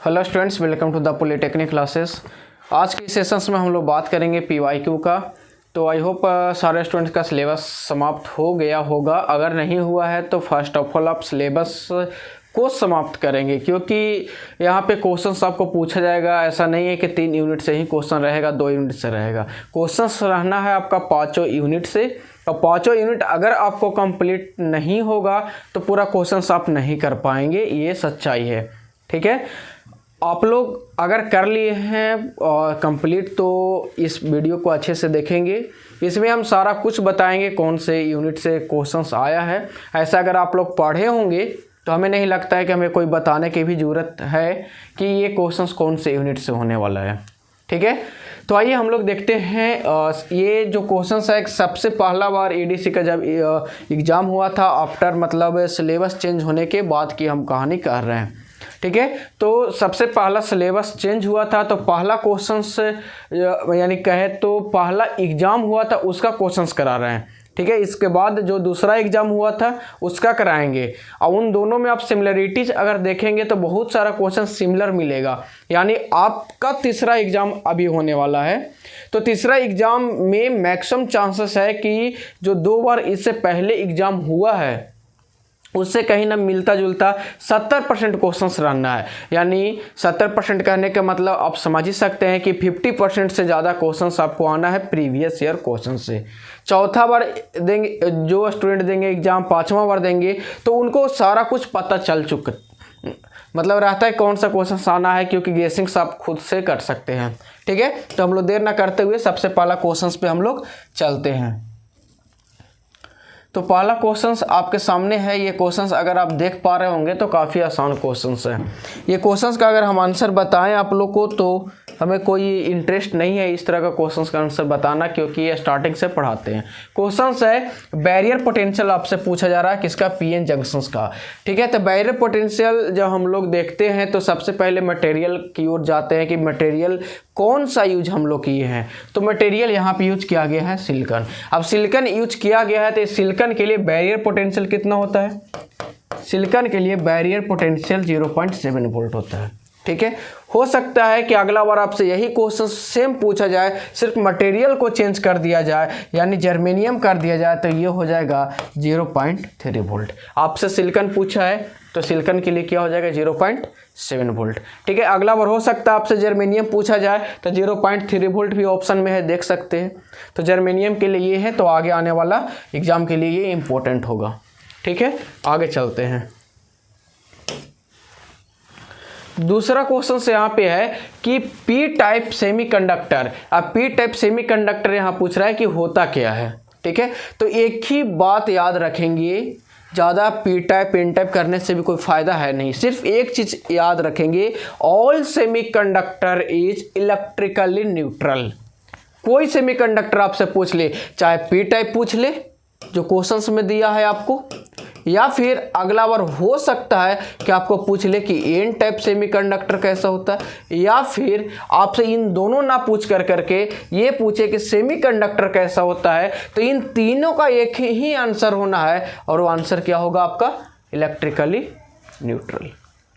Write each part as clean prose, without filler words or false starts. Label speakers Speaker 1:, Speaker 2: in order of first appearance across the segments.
Speaker 1: Hello students, welcome to the polytechnic classes. आज के sessions में हम लोग बात करेंगे पीवाईक्यू का। तो आई होप सारे स्टूडेंट्स का सिलेबस समाप्त हो गया होगा। अगर नहीं हुआ है तो फर्स्ट ऑफ ऑल आप सिलेबस को समाप्त करेंगे, क्योंकि यहाँ पे क्वेश्चंस आपको पूछा जाएगा। ऐसा नहीं है कि 3 यूनिट से ही क्वेश्चन रहेगा, 2 यूनिट से रहेगा। क्वेश्चंस रहना है आपका 5 यूनिट से। और 5 यूनिट अगर आपको कंप्लीट नहीं होगा तो पूरा क्वेश्चंस आप नहीं कर पाएंगे, ये सच्चाई है। ठीक है, आप लोग अगर कर लिए हैं कंप्लीट तो इस वीडियो को अच्छे से देखेंगे। इसमें हम सारा कुछ बताएंगे कौन से यूनिट से क्वेश्चंस आया है। ऐसा अगर आप लोग पढ़े होंगे तो हमें नहीं लगता है कि हमें कोई बताने की भी ज़रूरत है कि ये क्वेश्चंस कौन से यूनिट से होने वाला है। ठीक है, तो आइए हम लोग देखते हैं। ये जो क्वेश्चंस है, सबसे पहला बार एडीसी का जब एग्ज़ाम हुआ था आफ्टर मतलब सिलेबस चेंज होने के बाद की हम कहानी कर रहे हैं। ठीक है, तो सबसे पहला सिलेबस चेंज हुआ था तो पहला क्वेश्चंस यानी कहे तो पहला एग्ज़ाम हुआ था उसका क्वेश्चंस करा रहे हैं। ठीक है, इसके बाद जो दूसरा एग्ज़ाम हुआ था उसका कराएंगे। और उन दोनों में आप सिमिलरिटीज अगर देखेंगे तो बहुत सारा क्वेश्चन सिमिलर मिलेगा। यानी आपका तीसरा एग्ज़ाम अभी होने वाला है, तो तीसरा एग्ज़ाम में मैक्सिमम चांसेस है कि जो 2 बार इससे पहले एग्ज़ाम हुआ है उससे कहीं ना मिलता जुलता 70% क्वेश्चंस रहना है। यानी 70% कहने का मतलब आप समझ ही सकते हैं कि 50% से ज़्यादा क्वेश्चंस आपको आना है प्रीवियस ईयर क्वेश्चन से। चौथा बार देंगे जो स्टूडेंट देंगे एग्ज़ाम, 5वां बार देंगे तो उनको सारा कुछ पता चल चुका मतलब रहता है कौन सा क्वेश्चन आना है, क्योंकि गेसिंग्स आप खुद से कर सकते हैं। ठीक है, तो हम लोग देर ना करते हुए सबसे पहला क्वेश्चन पे हम लोग चलते हैं। तो पहला क्वेश्चंस आपके सामने है। ये क्वेश्चंस अगर आप देख पा रहे होंगे तो काफ़ी आसान क्वेश्चंस है। ये क्वेश्चंस का अगर हम आंसर बताएं आप लोग को तो हमें कोई इंटरेस्ट नहीं है इस तरह का क्वेश्चंस का आंसर बताना, क्योंकि ये स्टार्टिंग से पढ़ाते हैं। क्वेश्चंस है बैरियर पोटेंशियल आपसे पूछा जा रहा है, किसका? पीएन जंक्शंस का। ठीक है, तो बैरियर पोटेंशियल जब हम लोग देखते हैं तो सबसे पहले मटेरियल की ओर जाते हैं कि मटेरियल कौन सा यूज हम लोग किए हैं। तो मटेरियल यहाँ पे यूज किया गया है सिलिकॉन। अब सिलिकॉन यूज किया गया है तो सिलिकॉन के लिए बैरियर पोटेंशियल कितना होता है? सिलिकॉन के लिए बैरियर पोटेंशियल 0.7 वोल्ट होता है। ठीक है, हो सकता है कि अगला बार आपसे यही क्वेश्चन सेम पूछा जाए, सिर्फ मटेरियल को चेंज कर दिया जाए यानी जर्मेनियम कर दिया जाए तो ये हो जाएगा 0.3 वोल्ट। आपसे सिलिकॉन पूछा है तो सिलिकॉन के लिए क्या हो जाएगा? 0.7 वोल्ट। ठीक है, अगला बार हो सकता है आपसे जर्मेनियम पूछा जाए तो 0.3 वोल्ट भी ऑप्शन में है, देख सकते हैं। तो जर्मेनियम के लिए ये है, तो आगे आने वाला एग्जाम के लिए ये इंपॉर्टेंट होगा। ठीक है, आगे चलते हैं। दूसरा क्वेश्चन से यहाँ पे है कि पी टाइप सेमीकंडक्टर। अब पी टाइप सेमीकंडक्टर यहाँ पूछ रहा है कि होता क्या है। ठीक है, तो एक ही बात याद रखेंगे, ज़्यादा पी टाइप एन टाइप करने से भी कोई फ़ायदा है नहीं। सिर्फ एक चीज़ याद रखेंगे, all semiconductor is electrically neutral. कोई सेमीकंडक्टर आपसे पूछ ले, चाहे पी टाइप पूछ ले जो क्वेश्चंस में दिया है आपको, या फिर अगला बार हो सकता है कि आपको पूछ ले कि एन टाइप सेमीकंडक्टर कैसा होता है, या फिर आपसे इन दोनों ना पूछ करके ये पूछे कि सेमीकंडक्टर कैसा होता है। तो इन तीनों का एक ही आंसर होना है और वो आंसर क्या होगा आपका? Electrically neutral.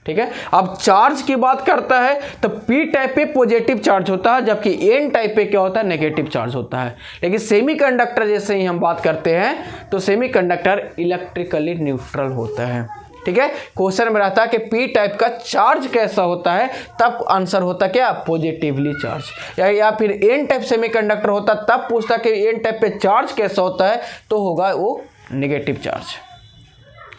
Speaker 1: ठीक है, अब चार्ज की बात करता है तो पी टाइप पे पॉजिटिव चार्ज होता है, जबकि एन टाइप पे क्या होता है? नेगेटिव चार्ज होता है। लेकिन सेमीकंडक्टर जैसे ही हम बात करते हैं तो सेमीकंडक्टर इलेक्ट्रिकली न्यूट्रल होता है। ठीक है, क्वेश्चन में रहता है कि पी टाइप का चार्ज कैसा होता है, तब आंसर होता क्या? Positively charge. या फिर एन टाइप सेमीकंडक्टर होता तब पूछता कि एन टाइप पे चार्ज कैसा होता है, तो होगा वो नेगेटिव चार्ज।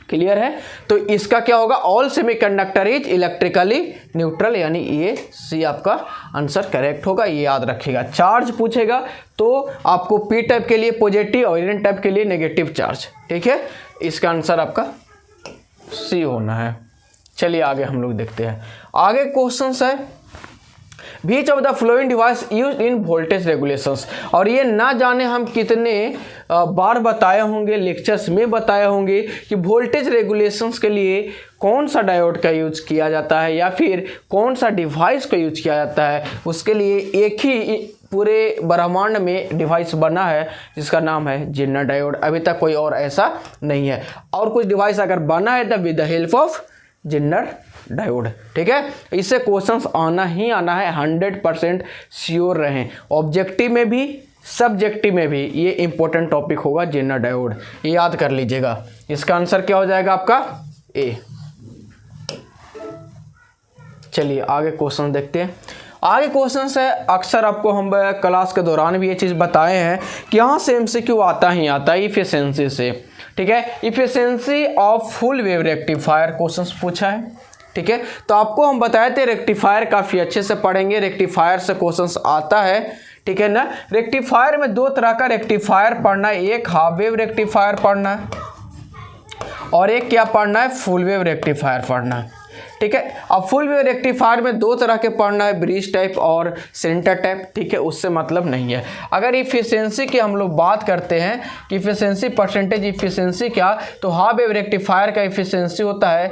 Speaker 1: क्लियर है? तो इसका क्या होगा? All semiconductor is electrically neutral, यानी ये सी आपका आंसर करेक्ट होगा। ये याद रखिएगा, चार्ज पूछेगा तो आपको पी टाइप के लिए पॉजिटिव और एन टाइप के लिए नेगेटिव चार्ज। ठीक है, इसका आंसर आपका सी होना है। चलिए आगे हम लोग देखते हैं। आगे क्वेश्चन है which of the following device use in voltage regulations. और ये ना जाने हम कितने बार बताए होंगे, लेक्चर्स में बताए होंगे कि वोल्टेज रेगुलेशंस के लिए कौन सा डायोड का यूज किया जाता है या फिर कौन सा डिवाइस का यूज किया जाता है। उसके लिए एक ही पूरे ब्रह्मांड में डिवाइस बना है जिसका नाम है जेनर डायोड। अभी तक कोई और ऐसा नहीं है। और कुछ डिवाइस अगर बना है तो with the help of zener diode. ठीक है, इससे क्वेश्चंस आना ही आना है, 100% श्योर रहें। ऑब्जेक्टिव में भी सब्जेक्टिव में भी ये इंपॉर्टेंट टॉपिक होगा जेनर डायोड, ये याद कर लीजिएगा। इसका आंसर क्या हो जाएगा आपका ए। चलिए आगे क्वेश्चन देखते हैं। आगे क्वेश्चन है, अक्सर आपको हम क्लास के दौरान भी ये चीज़ बताए हैं कि यहाँ से MCQ आता ही आता है इफिशिएंसी से। ठीक है, efficiency of full wave rectifier questions पूछा है। ठीक है, तो आपको हम बताए थे रेक्टिफायर काफ़ी अच्छे से पढ़ेंगे, रेक्टिफायर से क्वेश्चंस आता है। ठीक है ना, रेक्टिफायर में दो तरह का रेक्टिफायर पढ़ना है, एक हाफ वेव रेक्टिफायर पढ़ना है और एक क्या पढ़ना है, फुल वेव रेक्टिफायर पढ़ना है। ठीक है, अब फुल वेव रेक्टिफायर में दो तरह के पढ़ना है, ब्रिज टाइप और सेंटर टाइप। ठीक है, उससे मतलब नहीं है। अगर इफिशिएंसी की हम लोग बात करते हैं कि इफिशिएंसी परसेंटेज इफिशिएंसी क्या, तो हाफ वेव रेक्टिफायर का इफिशिएंसी होता है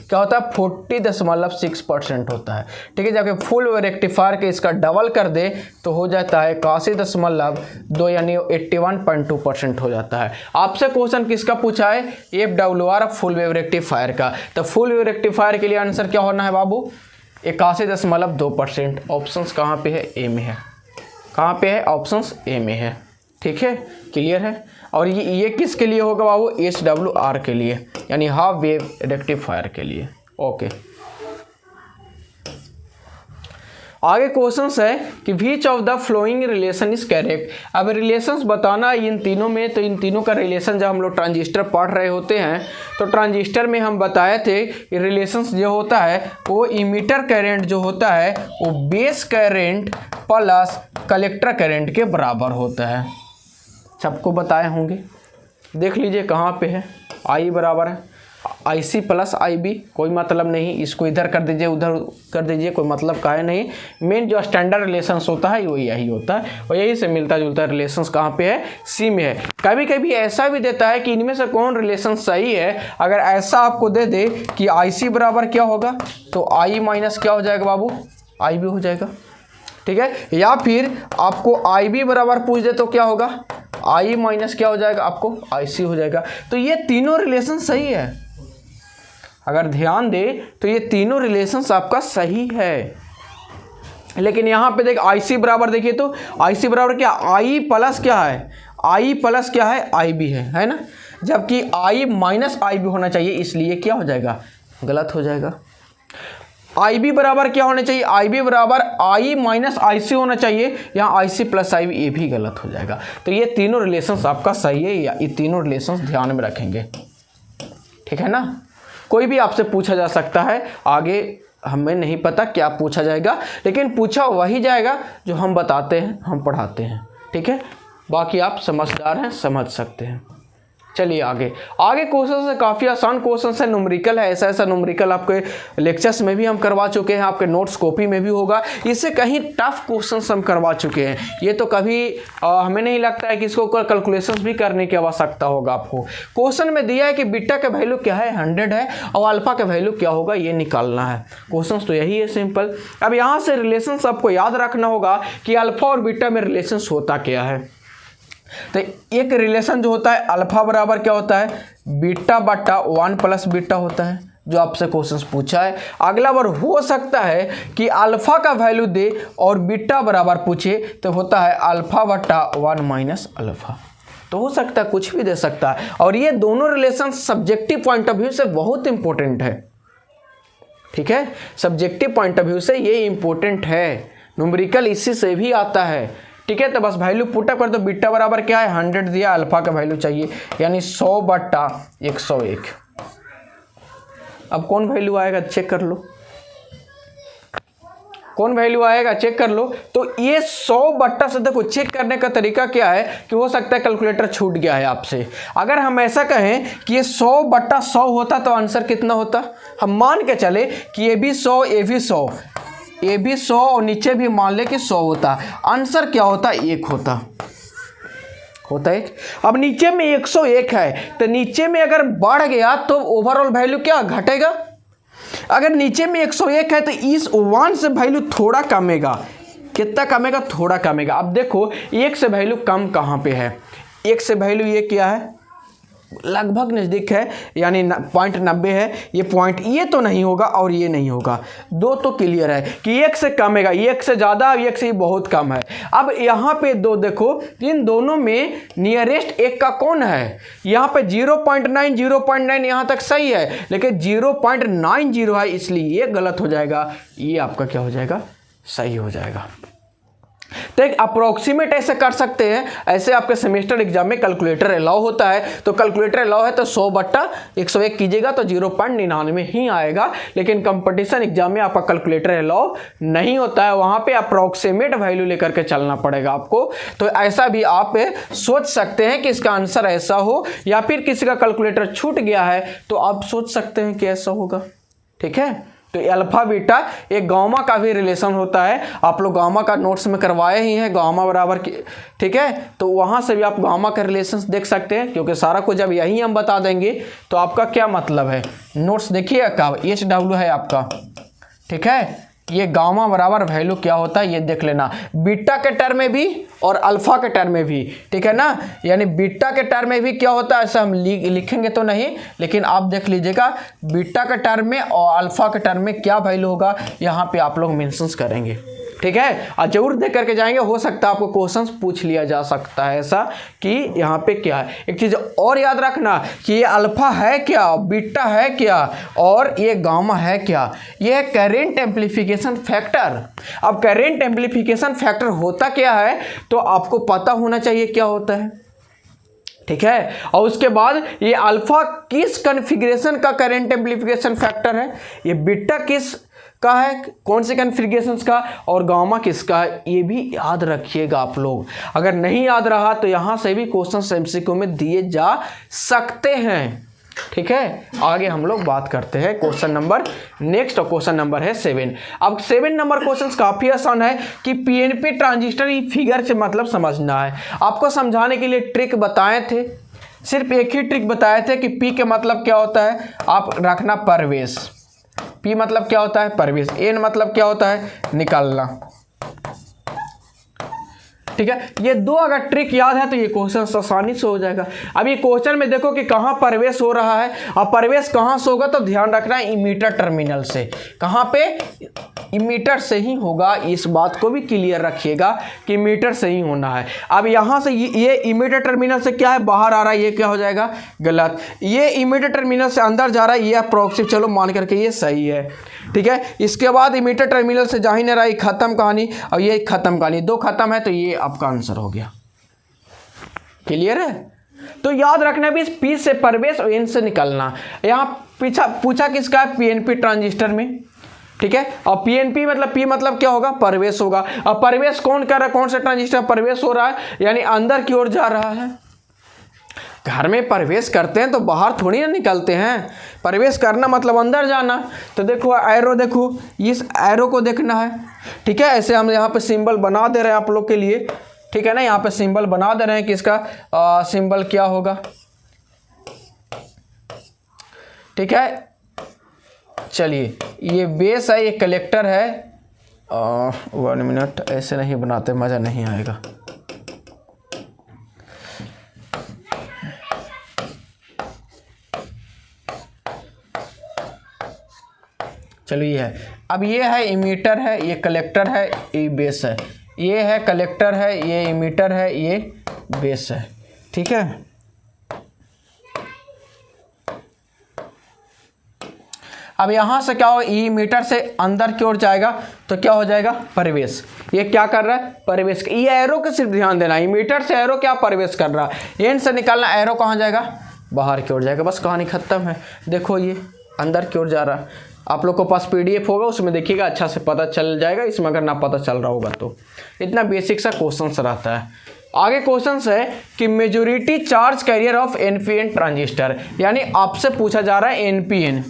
Speaker 1: क्या होता है 40.6% होता है। ठीक है, जबकि फुल वेव रेक्टिफायर के इसका डबल कर दे तो हो जाता है 81.2 यानी 81.2% हो जाता है। आपसे क्वेश्चन किसका पूछा है, FWR फुल वेव रेक्टिफायर का। तो फुल वेव रेक्टिफायर के लिए आंसर क्या होना है बाबू, 81.2%। ऑप्शन कहाँ पे है, ए में है। कहाँ पे है, ऑप्शन ए में है। ठीक है, क्लियर है। और ये किसके लिए होगा बाबू, SWR के लिए, यानी हाफ वेव रेक्टिफायर के लिए। ओके, आगे क्वेश्चंस है कि which of the flowing relation is correct. अब रिलेशंस बताना इन तीनों में, तो इन तीनों का रिलेशन जब हम लोग ट्रांजिस्टर पढ़ रहे होते हैं तो ट्रांजिस्टर में हम बताए थे कि रिलेशंस जो होता है वो इमीटर करंट जो होता है वो base current plus collector current के बराबर होता है। सबको बताए होंगे, देख लीजिए कहाँ पे है। आई बराबर है IC प्लस IB, कोई मतलब नहीं, इसको इधर कर दीजिए उधर कर दीजिए, कोई मतलब का है नहीं। मेन जो स्टैंडर्ड रिलेशंस होता है वो यही होता है और यही से मिलता जुलता रिलेशंस कहाँ पे है, C में है। कभी कभी ऐसा भी देता है कि इनमें से कौन रिलेशन सही है। अगर ऐसा आपको दे दे कि IC बराबर क्या होगा तो I माइनस क्या हो जाएगा बाबू, IB हो जाएगा। ठीक है, या फिर आपको IB बराबर पूछ दे तो क्या होगा, I माइनस क्या हो जाएगा आपको, IC हो जाएगा। तो ये तीनों रिलेशन सही है, अगर ध्यान दे तो ये तीनों रिलेशंस आपका सही है। लेकिन यहाँ पे देख IC बराबर, देखिए तो IC बराबर क्या, I प्लस क्या है, I प्लस क्या है, IB है ना, जबकि I माइनस IB होना चाहिए, इसलिए क्या हो जाएगा, गलत हो जाएगा। IB बराबर क्या होना चाहिए, IB बराबर I माइनस IC होना चाहिए, यहाँ IC प्लस IB, ये भी गलत हो जाएगा। तो ये तीनों रिलेशंस आपका सही है, या ये तीनों रिलेशंस ध्यान में रखेंगे। ठीक है ना, कोई भी आपसे पूछा जा सकता है, आगे हमें नहीं पता क्या पूछा जाएगा, लेकिन पूछा वही जाएगा जो हम बताते हैं, हम पढ़ाते हैं। ठीक है, बाकी आप समझदार हैं, समझ सकते हैं। चलिए आगे क्वेश्चन है, काफ़ी आसान क्वेश्चन है, न्यूमेरिकल है। ऐसा न्यूमेरिकल आपके लेक्चर्स में भी हम करवा चुके हैं, आपके नोट्स कॉपी में भी होगा। इससे कहीं टफ क्वेश्चंस हम करवा चुके हैं। ये तो कभी हमें नहीं लगता है कि इसको कैलकुलेशंस भी करने की आवश्यकता होगा आपको। क्वेश्चन में दिया है कि बीटा का वैल्यू क्या है, 100 है, और अल्फा का वैल्यू क्या होगा ये निकालना है। क्वेश्चन तो यही है, सिंपल। अब यहाँ से रिलेशंस आपको याद रखना होगा कि अल्फा और बीटा में रिलेशंस होता क्या है। तो एक रिलेशन जो होता है अल्फा बराबर क्या होता है, बीटा बटा 1 प्लस बीटा होता है, जो आपसे क्वेश्चन पूछा है। अगला बार हो सकता है कि अल्फा का वैल्यू दे और बीटा बराबर पूछे, तो होता है अल्फा बटा 1 माइनस अल्फा। तो हो सकता है कुछ भी दे सकता है। और ये दोनों relation subjective point of view से बहुत इंपॉर्टेंट है। ठीक है, सब्जेक्टिव पॉइंट ऑफ व्यू से ये इंपॉर्टेंट है। न्यूमेरिकल इसी से भी आता है। ठीक है, तो बस वैल्यू पुटअप कर दो। बीटा बराबर क्या है, 100 दिया, अल्फा का वैल्यू चाहिए यानी 100 बटा 101। अब कौन वैल्यू आएगा चेक कर लो, कौन वैल्यू आएगा चेक कर लो। तो ये 100 बट्टा से, देखो चेक करने का तरीका क्या है कि हो सकता है कैलकुलेटर छूट गया है आपसे। अगर हम ऐसा कहें कि ये 100 बट्टा 100 होता तो आंसर कितना होता, हम मान के चले कि ये भी 100, ये भी 100, ये भी 100 और नीचे भी मान ले कि 100 होता, आंसर क्या होता, 1 होता 1। अब नीचे में 101 है, तो नीचे में अगर बढ़ गया तो ओवरऑल वैल्यू क्या घटेगा। अगर नीचे में 101 है तो इस 1 से वैल्यू थोड़ा कमेगा। कितना कमेगा, थोड़ा कमेगा। अब देखो 1 से वैल्यू कम कहाँ पे है, 1 से वैल्यू ये क्या है, लगभग नज़दीक है, यानी 0.90 है, ये तो नहीं होगा और ये नहीं होगा, दो तो क्लियर है कि एक से कम है, एक से ज़्यादा एक से बहुत कम है। अब यहाँ पे दो देखो, इन दोनों में नियरेस्ट एक का कौन है, यहाँ पे 0.9 यहाँ तक सही है, लेकिन 0.90 है, इसलिए ये गलत हो जाएगा, ये आपका क्या हो जाएगा, सही हो जाएगा। तो एक अप्रोक्सीमेट ऐसे कर सकते हैं, ऐसे आपके सेमेस्टर एग्जाम में कैलकुलेटर अलाउ होता है, तो कैलकुलेटर अलाउ है तो 100/101 कीजिएगा तो 0.99 ही आएगा, लेकिन कंपटीशन एग्जाम में आपका कैलकुलेटर अलाउ नहीं होता है, वहाँ पे अप्रोक्सीमेट वैल्यू लेकर के चलना पड़ेगा आपको। तो ऐसा भी आप सोच सकते हैं कि इसका आंसर ऐसा हो, या फिर किसी का कैलकुलेटर छूट गया है तो आप सोच सकते हैं कि ऐसा होगा। ठीक है, तो अल्फा बीटा एक गामा का भी रिलेशन होता है, आप लोग गामा का नोट्स में करवाए ही हैं, गामा बराबर की, ठीक है, तो वहाँ से भी आप गामा का रिलेशन देख सकते हैं, क्योंकि सारा कुछ जब यही हम बता देंगे तो आपका क्या मतलब है, नोट्स देखिए का HW है आपका, ठीक है, ये गामा बराबर वैल्यू क्या होता है ये देख लेना, बीटा के टर्म में भी और अल्फा के टर्म में भी, ठीक है ना, यानी बीटा के टर्म में भी क्या होता है, ऐसा हम लिखेंगे तो नहीं, लेकिन आप देख लीजिएगा बीटा के टर्म में और अल्फा के टर्म में क्या वैल्यू होगा, यहाँ पे आप लोग मेंशंस करेंगे। ठीक है, और जरूर देख करके जाएंगे, हो सकता है आपको क्वेश्चंस पूछ लिया जा सकता है ऐसा कि यहाँ पे क्या है। एक चीज़ और याद रखना कि ये अल्फा है क्या, बीटा है क्या, और ये गामा है क्या, ये है करेंट एम्प्लीफिकेशन फैक्टर। अब करेंट एम्प्लीफिकेशन फैक्टर होता क्या है तो आपको पता होना चाहिए क्या होता है, ठीक है, और उसके बाद ये अल्फा किस कॉन्फ़िगरेशन का करेंट एम्प्लीफिकेशन फैक्टर है, ये बीटा किस का है, कौन से कॉन्फ़िगरेशंस का, और गामा किसका है, ये भी याद रखिएगा आप लोग। अगर नहीं याद रहा तो यहाँ से भी क्वेश्चन MCQ में दिए जा सकते हैं। ठीक है, आगे हम लोग बात करते हैं क्वेश्चन नंबर नेक्स्ट, और क्वेश्चन नंबर है 7। अब 7 नंबर क्वेश्चन काफ़ी आसान है कि PNP ट्रांजिस्टर ये फिगर से मतलब समझना है। आपको समझाने के लिए ट्रिक बताए थे, सिर्फ एक ही ट्रिक बताए थे कि P के मतलब क्या होता है, आप रखना प्रवेश, P मतलब क्या होता है प्रवेश, N मतलब क्या होता है निकालना। ठीक है, ये दो अगर ट्रिक याद है तो ये क्वेश्चन आसानी से हो जाएगा। अब ये क्वेश्चन में देखो कि कहाँ प्रवेश हो रहा है, और प्रवेश कहाँ से होगा तो ध्यान रखना है इमीटर टर्मिनल से, कहाँ पे इमीटर से ही होगा, इस बात को भी क्लियर रखिएगा कि इमीटर से ही होना है। अब यहाँ से ये इमीटर टर्मिनल से क्या है बाहर आ रहा है, ये क्या हो जाएगा गलत, ये इमीटर टर्मिनल से अंदर जा रहा है, ये अप्रोक्सिम, चलो मान करके ये सही है। ठीक है, इसके बाद इमीटर टर्मिनल से जा ही नहीं रहा, ये खत्म कहानी और ये खत्म कहानी, दो खत्म है तो ये आपका आंसर हो गया। क्लियर है, तो याद रखना भी इस P से प्रवेश और N से निकलना। यहाँ पूछा किसका है PNP ट्रांजिस्टर में, ठीक है, और PNP मतलब P मतलब क्या होगा प्रवेश होगा, और प्रवेश कौन कर रहा है, कौन सा ट्रांजिस्टर प्रवेश हो रहा है, यानी अंदर की ओर जा रहा है। घर में प्रवेश करते हैं तो बाहर थोड़ी ना निकलते हैं, प्रवेश करना मतलब अंदर जाना। तो देखो एरो, देखो इस एरो को देखना है, ठीक है, ऐसे हम यहाँ पे सिंबल बना दे रहे हैं आप लोग के लिए, ठीक है ना, यहाँ पे सिंबल बना दे रहे हैं कि इसका सिंबल क्या होगा। ठीक है, चलिए ये बेस है, ये कलेक्टर है, 1 मिनट, ऐसे नहीं बनाते मज़ा नहीं आएगा। चलो ये है, अब ये है इमीटर है, ये कलेक्टर है, ये बेस है, ये है कलेक्टर है, ये इमीटर है, ये बेस है। ठीक है, अब यहाँ से क्या होगा, ई मीटर से अंदर की ओर जाएगा तो क्या हो जाएगा प्रवेश। ये क्या कर रहा है प्रवेश, ये एरो के सिर्फ ध्यान देना, ई मीटर से एरो क्या प्रवेश कर रहा है, एन से निकालना, एरो कहाँ जाएगा बाहर की ओर जाएगा, बस कहानी खत्म है। देखो ये अंदर की ओर जा रहा है, आप लोग को पास PDF होगा उसमें देखिएगा, अच्छा से पता चल जाएगा, इसमें अगर ना पता चल रहा होगा तो। इतना बेसिक सा क्वेश्चन रहता है। आगे क्वेश्चन है कि majority charge carrier of NPN transistor, यानी आपसे पूछा जा रहा है NPN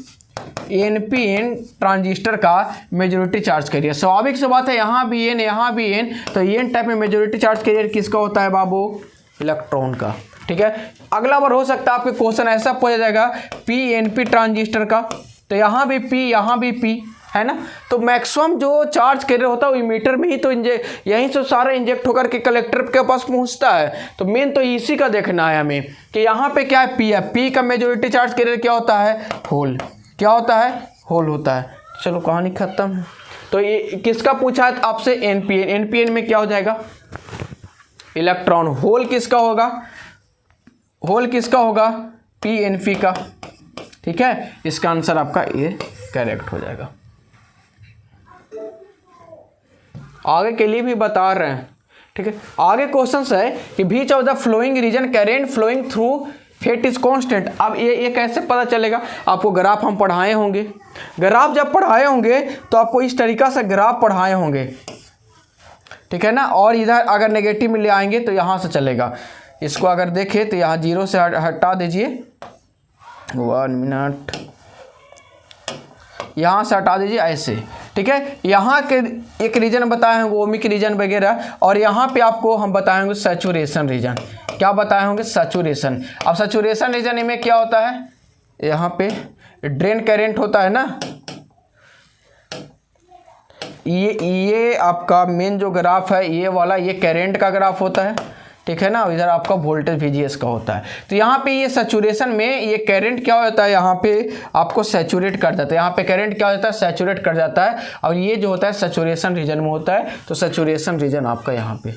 Speaker 1: ट्रांजिस्टर का मेजॉरिटी चार्ज कैरियर। स्वाभाविक सी बात है, यहाँ भी N यहाँ भी N, तो N टाइप में मेजॉरिटी चार्ज कैरियर किसका होता है बाबू, इलेक्ट्रॉन का। ठीक है, अगला बार हो सकता है आपके क्वेश्चन ऐसा पूछा जाएगा PNP ट्रांजिस्टर का, तो यहाँ भी P यहाँ भी P, है ना। तो मैक्सिमम जो चार्ज कैरियर होता है वो इमीटर में ही तो यहीं से सारा इंजेक्ट होकर के कलेक्टर के पास पहुंचता है। तो मेन तो इसी का देखना है हमें कि यहाँ पे क्या है, पी है। पी का मेजोरिटी चार्ज कैरियर क्या होता है, होल। क्या होता है, होल होता है। चलो कहानी खत्म है। तो ये किसका पूछा है आपसे, एनपीएन। एनपीएन में क्या हो जाएगा, इलेक्ट्रॉन। होल किसका होगा, होल किसका होगा, पीएनपी का। ठीक है, इसका आंसर आपका ये करेक्ट हो जाएगा। आगे के लिए भी बता रहे हैं। ठीक है, आगे क्वेश्चन है कि which of the following region current flowing through FET is constant. अब ये कैसे पता चलेगा, आपको ग्राफ हम पढ़ाए होंगे। ग्राफ जब पढ़ाए होंगे तो आपको इस तरीका से ग्राफ पढ़ाए होंगे, ठीक है ना। और इधर अगर नेगेटिव में ले आएंगे तो यहाँ से चलेगा। इसको अगर देखें तो यहाँ 0 से हटा दीजिए, 1 मिनट, यहाँ से हटा दीजिए ऐसे। ठीक है, यहाँ के एक रीजन बताए होंगे ओमिक रीजन वगैरह, और यहाँ पे आपको हम बताए होंगे सैचुरेशन रीजन। क्या बताए होंगे, सैचुरेशन। अब सैचुरेशन रीजन में क्या होता है, यहाँ पे ड्रेन करंट होता है ना। ये आपका मेन जो ग्राफ है ये वाला, ये करंट का ग्राफ होता है। ठीक है ना, इधर आपका वोल्टेज VGS का होता है। तो यहाँ पे ये सैचुरेशन में ये करंट क्या होता है, यहाँ पे आपको सैचुरेट कर जाता है। यहाँ पे करंट क्या होता है, सैचुरेट कर जाता है। और ये जो होता है सैचुरेशन रीजन में होता है। तो सैचुरेशन रीजन आपका यहाँ पे,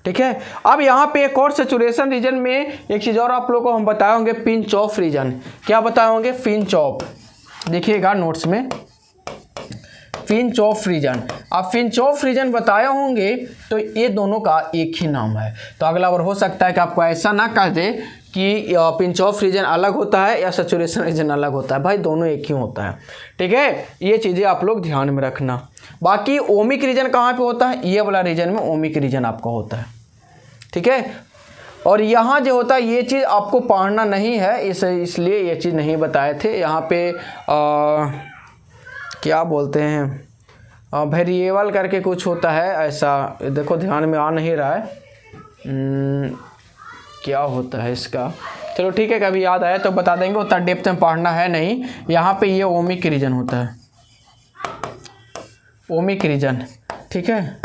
Speaker 1: ठीक है। अब यहाँ पे एक और सैचुरेशन रीजन में एक चीज़ और आप लोगों को हम बताए होंगे, पिंच ऑफ रीजन। क्या बताए होंगे, पिंच ऑफ। देखिएगा नोट्स में, पिंच ऑफ रीजन। आप पिंच ऑफ रीजन बताए होंगे तो ये दोनों का एक ही नाम है। तो अगला बार हो सकता है कि आपको ऐसा ना कह दे कि पिंच ऑफ रीजन अलग होता है या सैचुरेशन रीजन अलग होता है। भाई दोनों एक ही होता है। ठीक है, ये चीज़ें आप लोग ध्यान में रखना। बाकी ओमिक रीजन कहाँ पे होता है, ये वाला रीजन में ओमिक रीजन आपका होता है। ठीक है, और यहाँ जो होता है ये चीज़ आपको पढ़ना नहीं है, इसलिए ये चीज़ नहीं बताए थे। यहाँ पे क्या बोलते हैं, वेरिएबल करके कुछ होता है ऐसा, देखो ध्यान में आ नहीं रहा है क्या होता है इसका। चलो ठीक है, कभी याद आया तो बता देंगे, उतना डेप्थ में पढ़ना है नहीं। यहाँ पे ये ओमिक रीजन होता है, ओमिक रीजन। ठीक है,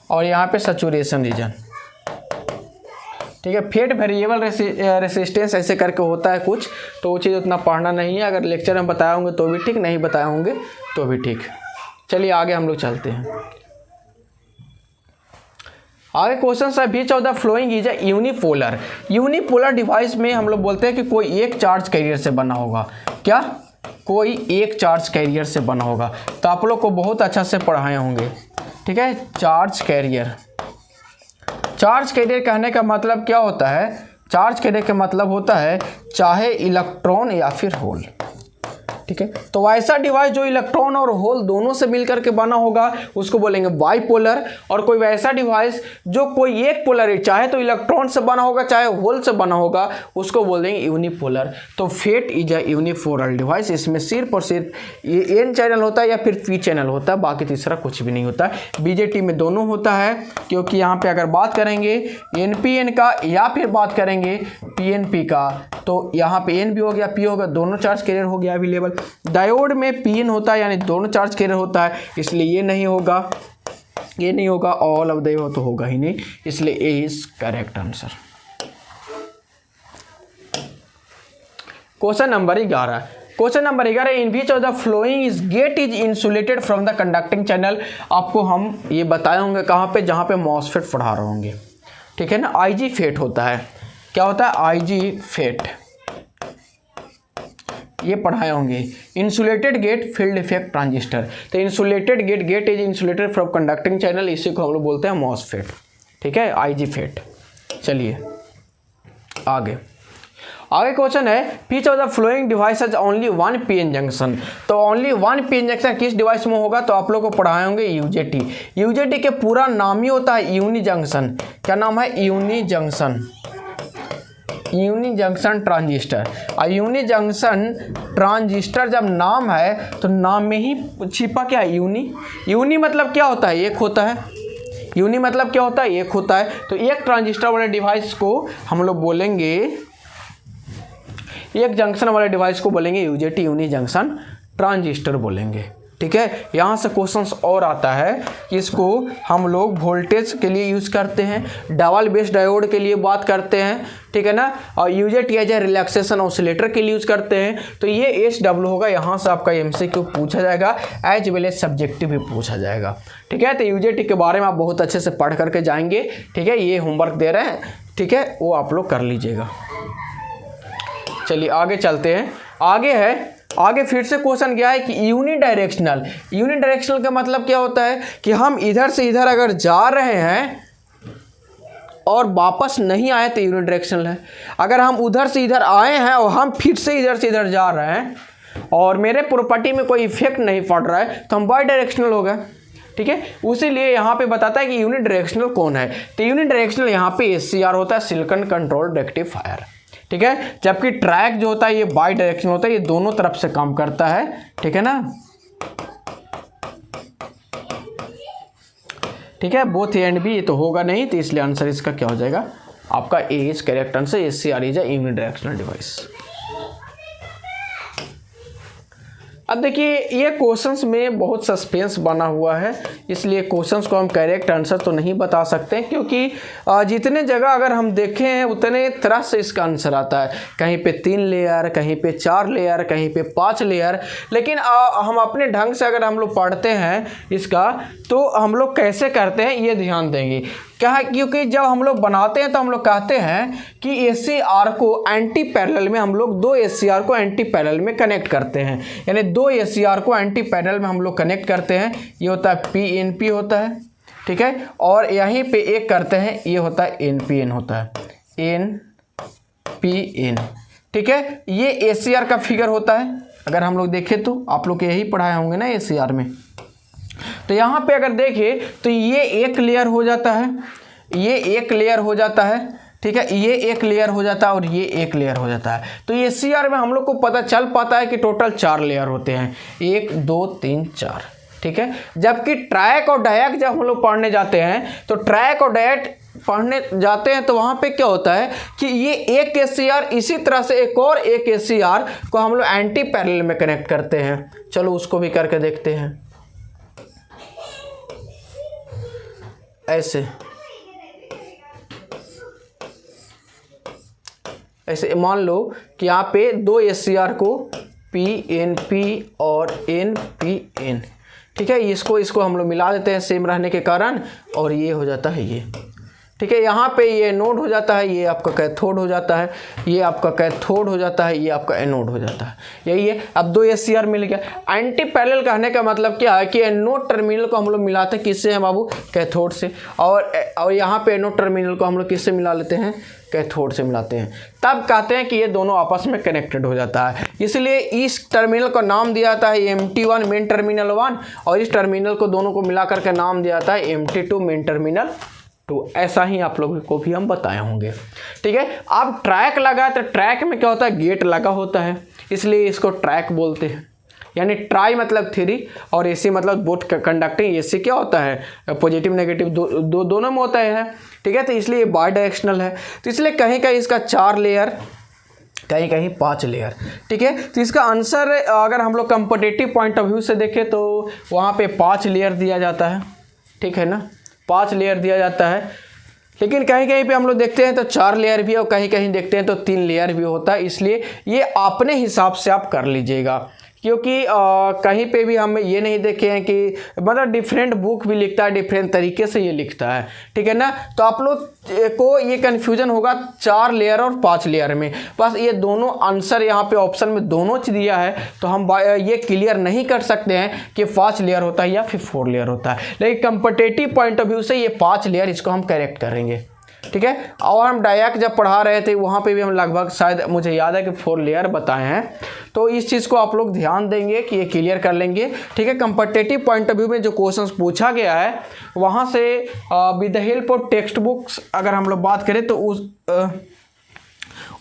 Speaker 1: और यहाँ पे सैचुरेशन रीजन। ठीक है, फेट वेरिएबल रेसिस्टेंस ऐसे करके होता है कुछ, तो वो चीज़ उतना पढ़ना नहीं है। अगर लेक्चर में बताए होंगे तो भी ठीक, नहीं बताए होंगे तो भी ठीक। चलिए आगे हम लोग चलते हैं। आगे क्वेश्चन है, which of the following is a unipolar. Unipolar device में हम लोग बोलते हैं कि कोई एक चार्ज कैरियर से बना होगा। क्या, कोई एक चार्ज कैरियर से बना होगा। तो आप लोग को बहुत अच्छा से पढ़ाए होंगे। ठीक है, चार्ज कैरियर। चार्ज कैरियर कहने का मतलब क्या होता है, चार्ज कैरियर का मतलब होता है चाहे इलेक्ट्रॉन या फिर होल। ठीक है, तो ऐसा डिवाइस जो इलेक्ट्रॉन और होल दोनों से मिलकर के बना होगा उसको बोलेंगे बाइपोलर। और कोई वैसा डिवाइस जो कोई एक पोलर, चाहे तो इलेक्ट्रॉन से बना होगा चाहे होल से बना होगा, उसको बोल देंगे यूनिपोलर। तो FET is a unipolar device. इसमें सिर्फ और सिर्फ ये एन चैनल होता है या फिर पी चैनल होता है, बाकी तीसरा कुछ भी नहीं होता है। बीजेटी में दोनों होता है, क्योंकि यहाँ पे अगर बात करेंगे एनपीएन का या फिर बात करेंगे पीएनपी का, तो यहाँ पे एन भी हो गया पी होगा, दोनों चार्ज कैरियर हो गया अवेलेबल। डायोड में पीएन होता है यानी दोनों चार्ज कैरियर होता है, इसलिए ये नहीं होगा, ये नहीं होगा, ऑल ऑफ द तो होगा ही नहीं, इसलिए a is correct answer. Question number 11। Question number 11, in which of the following is gate is insulated from the conducting channel. आपको हम ये बताए होंगे कहाँ पे, जहाँ पे मॉसफेट पढ़ा रहे होंगे। ठीक है ना, आईजी फेट होता है। क्या होता है, आईजी फेट, ये पढ़ाए होंगे। Insulated gate field effect transistor. तो insulated gate, gate is insulated from conducting channel, इसी को हम लोग बोलते हैं मॉसफेट। ठीक है, आईजी फेट। चलिए आगे क्वेश्चन है, विच of the following device has only one PN junction. तो ओनली वन पीएन जंक्शन किस डिवाइस में होगा, तो आप लोग को पढ़ाए होंगे यूजेटी। यूजेटी के पूरा नाम ही होता है यूनि जंक्शन। क्या नाम है, uni junction, uni junction transistor. और यूनि जंक्शन ट्रांजिस्टर जब नाम है तो नाम में ही छिपा क्या है, यूनि। यूनि मतलब क्या होता है, एक होता है। यूनि मतलब क्या होता है, एक होता है। तो एक ट्रांजिस्टर वाले डिवाइस को हम लोग बोलेंगे, एक जंक्शन वाले डिवाइस को बोलेंगे यूजेटी, यूनि जंक्शन ट्रांजिस्टर बोलेंगे। ठीक है, यहाँ से क्वेश्चंस और आता है कि इसको हम लोग वोल्टेज के लिए यूज़ करते हैं, डबल बेस डायोड के लिए बात करते हैं, ठीक है ना, और यूजेट या रिलैक्सेशन ऑसिलेटर के लिए यूज़ करते हैं। तो ये SW होगा, यहाँ से आपका MCQ पूछा जाएगा, एज वेल एज सब्जेक्टिव भी पूछा जाएगा। ठीक है, तो यूजेट के बारे में आप बहुत अच्छे से पढ़ करके जाएंगे। ठीक है, ये होमवर्क दे रहे हैं, ठीक है, वो आप लोग कर लीजिएगा। चलिए आगे चलते हैं। आगे फिर से क्वेश्चन क्या है कि यूनिडायरेक्शनल का मतलब क्या होता है कि हम इधर से इधर अगर जा रहे हैं और वापस नहीं आए तो यूनिडायरेक्शनल है। अगर हम उधर से इधर आए हैं और हम फिर से इधर से इधर जा रहे हैं और मेरे प्रॉपर्टी में कोई इफेक्ट नहीं पड़ रहा है तो हम बाई डायरेक्शनल होगा। ठीक है, उसीलिए यहाँ पे बताता है कि यूनिट डायरेक्शनल कौन है। तो यूनिट डायरेक्शनल यहाँ पे SCR होता है, सिलिकॉन कंट्रोल रेक्टिफायर। ठीक है, जबकि ट्रैक जो होता है ये बाई डायरेक्शनल होता है, ये दोनों तरफ से काम करता है। ठीक है ना, ठीक है, बोथ ए एंड बी, ये तो होगा नहीं, तो इसलिए आंसर इसका क्या हो जाएगा आपका a is correct answer. SCR is a unidirectional device. अब देखिए ये क्वेश्चंस में बहुत सस्पेंस बना हुआ है, इसलिए क्वेश्चंस को हम करेक्ट आंसर तो नहीं बता सकते, क्योंकि जितने जगह अगर हम देखें हैं उतने तरह से इसका आंसर आता है। कहीं पे 3 लेयर, कहीं पे 4 लेयर, कहीं पे 5 लेयर। लेकिन हम अपने ढंग से अगर हम लोग पढ़ते हैं इसका तो हम लोग कैसे करते हैं ये ध्यान देंगे। क्या है, क्योंकि जब हम लोग बनाते हैं तो हम लोग कहते हैं कि SCR को एंटी पैरेलल में हम लोग 2 SCR को एंटी पैरेलल में कनेक्ट करते हैं, यानी 2 SCR को एंटी पैरेलल में हम लोग कनेक्ट करते हैं। ये होता है PNP होता है, ठीक है, और यहीं पे एक करते हैं, ये होता है NPN होता है, NPN। ठीक है, ये SCR का फिगर होता है। अगर हम लोग देखें तो आप लोग यही पढ़ाए होंगे ना SCR में। तो यहाँ पे अगर देखें तो ये एक लेयर हो जाता है, ये एक लेयर हो जाता है, ठीक है, ये एक लेयर हो जाता है और ये एक लेयर हो जाता है। तो ये SCR में हम लोग को पता चल पाता है कि टोटल 4 लेयर होते हैं, 1 2 3 4। ठीक है, जबकि ट्रैक और डायक जब हम लोग पढ़ने जाते हैं तो ट्रैक और डायक पढ़ने जाते हैं तो वहाँ पे क्या होता है कि ये एक SCR इसी तरह से एक और एक SCR को हम लोग एंटी पैरेलल में कनेक्ट करते हैं। चलो उसको भी करके देखते हैं। ऐसे मान लो कि यहाँ पे 2 SCR को PNP और NPN, ठीक है, इसको हम लोग मिला देते हैं सेम रहने के कारण, और ये हो जाता है ये। ठीक है, यहाँ पे ये नोड हो जाता है, ये आपका कैथोड हो जाता है, ये आपका कैथोड हो जाता है, ये आपका एनोड हो जाता है। यही है, अब 2 SCR मिल गया। एंटी पैरेलल कहने का मतलब क्या है कि एनोड टर्मिनल को हम लोग मिलाते हैं किससे हैं बाबू, कैथोड से, और यहाँ पे एनोड टर्मिनल को हम लोग किससे मिला लेते हैं, कैथोड से मिलाते हैं। तब कहते हैं कि ये दोनों आपस में कनेक्टेड हो जाता है। इसलिए इस टर्मिनल का नाम दिया जाता है MT1 मेन टर्मिनल 1, और इस टर्मिनल को दोनों को मिलाकर के नाम दिया जाता है MT2 मेन टर्मिनल 2। ऐसा ही आप लोगों को भी हम बताए होंगे। ठीक है, अब ट्रैक लगा तो ट्रैक में क्या होता है, गेट लगा होता है, इसलिए इसको ट्रैक बोलते हैं। यानी ट्राई मतलब 3 और AC मतलब बोथ कंडक्टिंग। AC क्या होता है, पॉजिटिव नेगेटिव दोनों में होता है। ठीक है, तो इसलिए बाई डायरेक्शनल है। तो इसलिए कहीं कहीं इसका 4 लेयर, कहीं कहीं 5 लेयर। ठीक है, तो इसका आंसर अगर हम लोग कंपटीटिव पॉइंट ऑफ व्यू से देखें तो वहाँ पे 5 लेयर दिया जाता है। ठीक है ना, 5 लेयर दिया जाता है। लेकिन कहीं कहीं पे हम लोग देखते हैं तो 4 लेयर भी है, और कहीं कहीं देखते हैं तो 3 लेयर भी होता है। इसलिए ये अपने हिसाब से आप कर लीजिएगा, क्योंकि कहीं पे भी हम ये नहीं देखे हैं कि मतलब डिफरेंट बुक भी लिखता है, डिफरेंट तरीके से ये लिखता है। ठीक है ना, तो आप लोग को ये कन्फ्यूजन होगा 4 लेयर और 5 लेयर में। बस ये दोनों आंसर यहाँ पे ऑप्शन में दोनों चीज़ दिया है, तो हम ये क्लियर नहीं कर सकते हैं कि 5 लेयर होता है या फिर 4 लेयर होता है। लेकिन कंपटीटिव पॉइंट ऑफ व्यू से ये 5 लेयर, इसको हम करेक्ट करेंगे। ठीक है, और हम डायक जब पढ़ा रहे थे वहाँ पे भी हम लगभग, शायद मुझे याद है कि 4 लेयर बताए हैं। तो इस चीज़ को आप लोग ध्यान देंगे कि ये क्लियर कर लेंगे। ठीक है, कंपटीटिव पॉइंट ऑफ व्यू में जो क्वेश्चंस पूछा गया है वहाँ से with the help of text books अगर हम लोग बात करें तो उस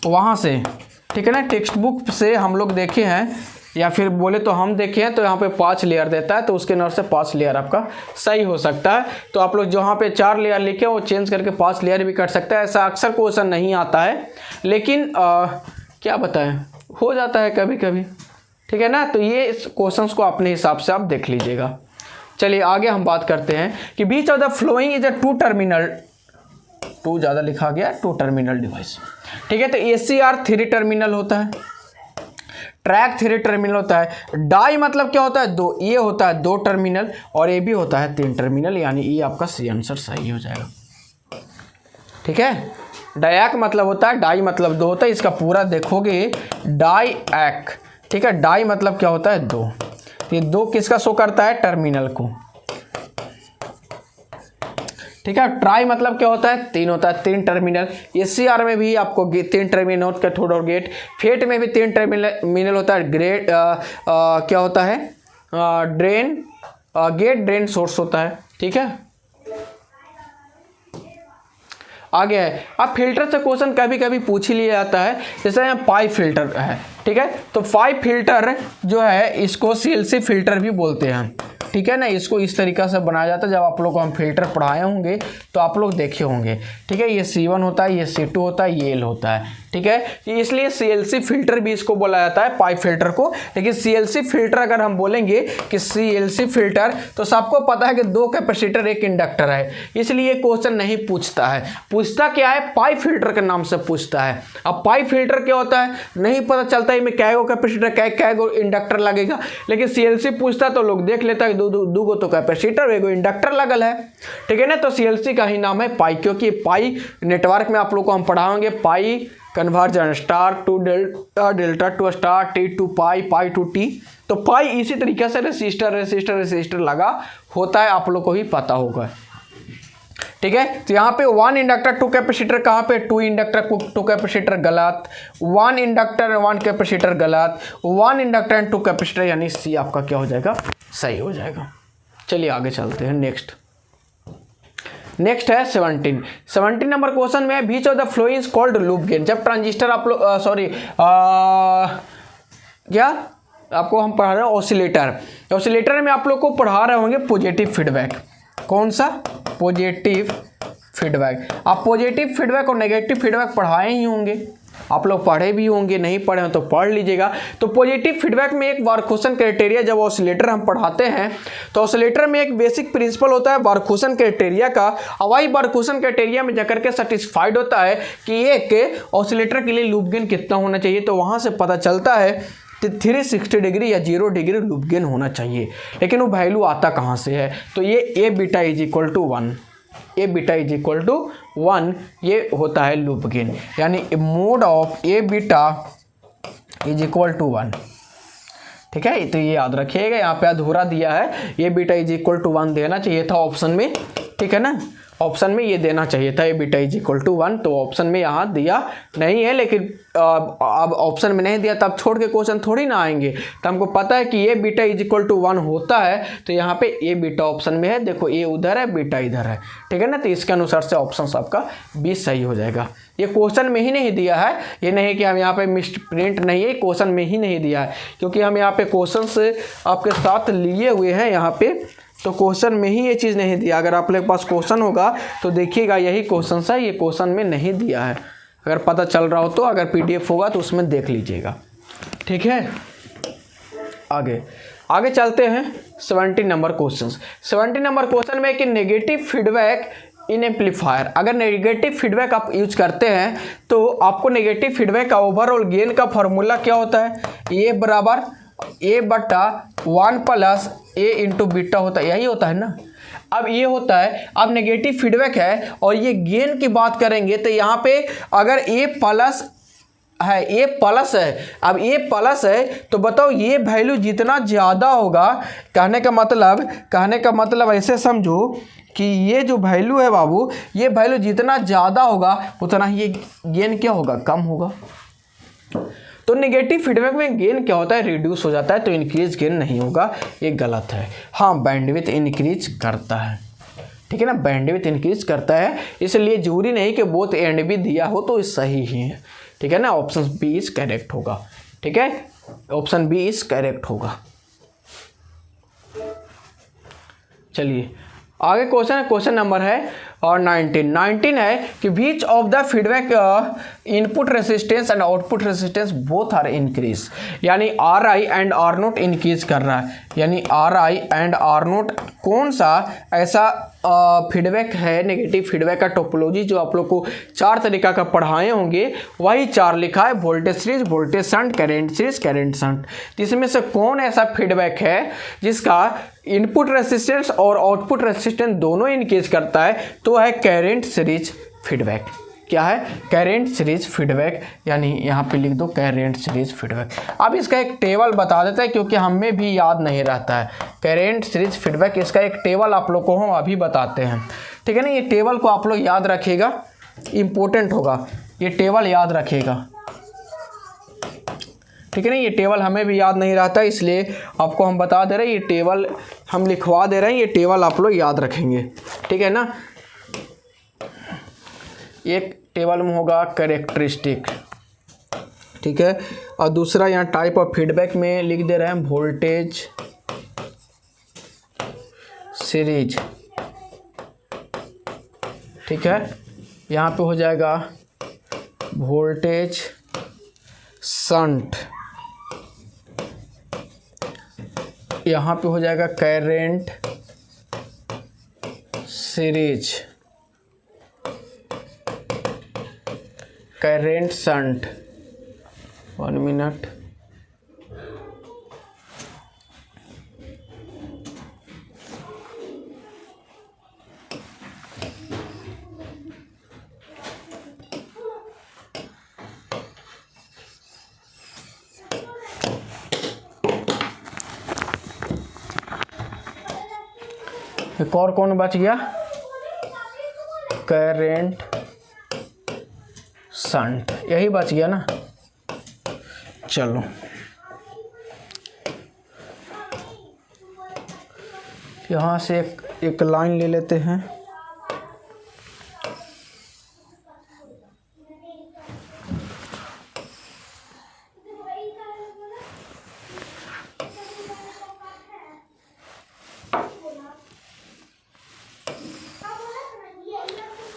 Speaker 1: वहाँ से, ठीक है ना, टेक्स्ट बुक से हम लोग देखे हैं, या फिर बोले तो हम देखे हैं, तो यहाँ पे 5 लेयर देता है, तो उसके नर से 5 लेयर आपका सही हो सकता है। तो आप लोग जहाँ पे 4 लेयर लिखे वो चेंज करके 5 लेयर भी कर सकते हैं। ऐसा अक्सर क्वेश्चन नहीं आता है, लेकिन क्या बताएं, हो जाता है कभी कभी। ठीक है ना। तो ये इस क्वेश्चंस को अपने हिसाब से आप देख लीजिएगा। चलिए आगे हम बात करते हैं कि which of the following is a two terminal, two ज़्यादा लिखा गया, टू टर्मिनल डिवाइस, ठीक है। तो ACR 3 टर्मिनल होता है, ट्रैक 3 टर्मिनल होता है, डाई मतलब क्या होता है, दो, ये होता है 2 टर्मिनल और ये भी होता है 3 टर्मिनल, यानी ये आपका सी आंसर सही हो जाएगा, ठीक है। डायक मतलब होता है, डाई मतलब 2 होता है, इसका पूरा देखोगे डाई एक्, ठीक है। डाई मतलब क्या होता है 2, ये 2 किसका शो करता है, टर्मिनल को, ठीक है। ट्राई मतलब क्या होता है, 3 होता है, 3 टर्मिनल। ACR में भी आपको 3 टर्मिनल होता है, कैथोड और गेट। फेट में भी 3 टर्मिनल होता है, ग्रेट क्या होता है, ड्रेन, गेट ड्रेन सोर्स होता है, ठीक है। आगे है, अब फिल्टर से क्वेश्चन कभी कभी पूछ ही लिया जाता है, जैसे यहाँ पाइप फिल्टर है, ठीक है। तो पाइप फिल्टर जो है इसको CLC फिल्टर भी बोलते हैं, ठीक है ना। इसको इस तरीक़ा से बनाया जाता है, जब आप लोग को हम फिल्टर पढ़ाए होंगे तो आप लोग देखे होंगे, ठीक है। ये C1 होता है, ये C2 होता है, ये L होता है, ठीक है। इसलिए CLC फिल्टर भी इसको बोला जाता है, पाइप फिल्टर को। लेकिन CLC फिल्टर अगर हम बोलेंगे कि CLC फिल्टर, तो सबको पता है कि 2 कैपेसिटर 1 इंडक्टर है, इसलिए क्वेश्चन नहीं पूछता है। पूछता क्या है, पाइप फिल्टर के नाम से पूछता है। अब पाइप फिल्टर क्या होता है नहीं पता चलता, इसमें कैगो कैपेसिटर कैगो इंडक्टर लगेगा, लेकिन CLC पूछता तो लोग देख लेता है दो गो तो कैपेसिटर, एगो इंडक्टर लगल है, ठीक है ना। तो CLC का ही नाम है पाई, क्योंकि पाई नेटवर्क में आप लोग को हम पढ़ाएंगे, pi conversion star to delta, delta to star, T to pi, pi to T. तो पाई इसी तरीके से रेसिस्टर लगा होता है, आप लोग को ही पता होगा, ठीक है। तो यहाँ पे 1 इंडक्टर 2 कैपेसिटर, कहाँ पे 2 इंडक्टर 2 कैपेसिटर गलत, 1 इंडक्टर 1 कैपेसिटर गलत, 1 इंडक्टर एंड 2 कैपेसिटर, यानी सी आपका क्या हो जाएगा, सही हो जाएगा। चलिए आगे चलते हैं। नेक्स्ट है 17 नंबर क्वेश्चन में, which of the flow is called loop gain. जब ट्रांजिस्टर आप लोग क्या आपको हम पढ़ा रहे हैं ऑसिलेटर में आप लोग को पढ़ा रहे होंगे पॉजिटिव फीडबैक। कौन सा, पॉजिटिव फीडबैक। आप पॉजिटिव फीडबैक और नेगेटिव फीडबैक पढ़ाए ही होंगे, आप लोग पढ़े भी होंगे, नहीं पढ़े हो तो पढ़ लीजिएगा। तो पॉजिटिव फीडबैक में एक बारखुसन क्राइटेरिया, जब ऑसिलेटर हम पढ़ाते हैं तो ऑसिलेटर में एक बेसिक प्रिंसिपल होता है बारखुसन क्राइटेरिया का। और वही बारखुसन क्राइटेरिया में जाकर के सेटिस्फाइड होता है कि एक ऑसिलेटर के लिए लूप गेन कितना होना चाहिए, तो वहाँ से पता चलता है 360 डिग्री या 0 डिग्री लूप गेन होना चाहिए। लेकिन वो वैल्यू आता कहाँ से है, तो ये a beta is equal to 1, a beta is equal to 1 ये होता है लूप गेन, यानी mod of a beta is equal to 1, ठीक है। तो ये याद रखिएगा, यहाँ पे अधूरा दिया है, ए बीटा इज इक्वल टू 1 देना चाहिए था ऑप्शन में, ठीक है ना। ऑप्शन में ये देना चाहिए था ए बीटा इज इक्वल टू 1, तो ऑप्शन में यहाँ दिया नहीं है। लेकिन अब ऑप्शन में नहीं दिया तब छोड़ के क्वेश्चन थोड़ी ना आएंगे, तो हमको पता है कि ए बीटा इज इक्वल टू 1 होता है, तो यहाँ पे ए बीटा ऑप्शन में है, देखो ए उधर है बीटा इधर है, ठीक है ना। तो इसके अनुसार से ऑप्शन आपका 20 सही हो जाएगा। ये क्वेश्चन में ही नहीं दिया है, ये नहीं कि हम यहाँ पे मिस प्रिंट नहीं है, क्वेश्चन में ही नहीं दिया है, क्योंकि हम यहाँ पे क्वेश्चन से आपके साथ लिए हुए हैं यहाँ पे, तो क्वेश्चन में ही ये चीज़ नहीं दिया। अगर आप लोग के पास क्वेश्चन होगा तो देखिएगा यही क्वेश्चन है, ये क्वेश्चन में नहीं दिया है। अगर पता चल रहा हो तो, अगर PDF होगा तो उसमें देख लीजिएगा, ठीक है। आगे चलते हैं 17 नंबर क्वेश्चन। 17 नंबर क्वेश्चन में कि नेगेटिव फीडबैक इन एम्पलीफायर, अगर नेगेटिव फीडबैक आप यूज करते हैं तो आपको नेगेटिव फीडबैक का ओवरऑल गेन का फॉर्मूला क्या होता है, ए बराबर ए बटा 1 प्लस ए इंटू बीटा होता है, यही होता है ना। अब ये होता है, अब नेगेटिव फीडबैक है और ये गेन की बात करेंगे तो यहाँ पे अगर ए प्लस है, ए प्लस है, अब ए प्लस है तो बताओ ये वैल्यू जितना ज़्यादा होगा, कहने का मतलब ऐसे समझो कि ये जो वैल्यू है बाबू, ये वैल्यू जितना ज़्यादा होगा उतना ही ये गेन क्या होगा, कम होगा। तो नेगेटिव फीडबैक में गेन क्या होता है, रिड्यूस हो जाता है, तो इंक्रीज गेन नहीं होगा, ये गलत है। हाँ, बैंडविड्थ इंक्रीज करता है, ठीक है ना, बैंडविड्थ इंक्रीज करता है, इसलिए जरूरी नहीं कि बोथ एंड भी दिया हो तो सही ही है, ठीक है ना। ऑप्शन बी इज करेक्ट होगा, ठीक है, ऑप्शन बी इज करेक्ट होगा। चलिए आगे क्वेश्चन नंबर है और 19 है कि which of the feedback input resistance and output resistance both are increase, यानी R I and R naught increase कर रहा है, यानी R I and R naught कौन सा ऐसा फीडबैक है, नेगेटिव फीडबैक का टोपोलॉजी जो आप लोग को 4 तरीका का पढ़ाए होंगे, वही 4 लिखा है, voltage series, voltage shunt, current series, current shunt. इसमें से कौन ऐसा फीडबैक है जिसका इनपुट रेसिस्टेंस और आउटपुट रेसिस्टेंस दोनों इंक्रीज करता है, तो है करंट सीरीज फीडबैक। क्या है? करंट सीरीज फीडबैक, यानी यहाँ पे लिख दो करंट सीरीज फीडबैक। अब इसका एक टेबल बता देते हैं क्योंकि हमें भी याद नहीं रहता है करंट सीरीज फीडबैक, इसका एक टेबल आप लोग को हम अभी बताते हैं, ठीक है ना। ये टेबल को आप लोग याद रखिएगा, इम्पोर्टेंट होगा, ये टेबल याद रखिएगा, ठीक है ना। ये टेबल हमें भी याद नहीं रहता, इसलिए आपको हम बता दे रहे हैं, ये टेबल हम लिखवा दे रहे हैं, ये टेबल आप लोग याद रखेंगे, ठीक है ना। एक टेबल में होगा कैरेक्टरिस्टिक, ठीक है, और दूसरा यहाँ टाइप ऑफ फीडबैक में लिख दे रहे हैं वोल्टेज सीरीज, ठीक है। यहाँ पे हो जाएगा वोल्टेज शंट, यहाँ पे हो जाएगा current series, current shunt. 1 minute, एक और कौन बच गया? करंट शंट, यही बच गया ना। चलो यहाँ से एक लाइन ले लेते हैं,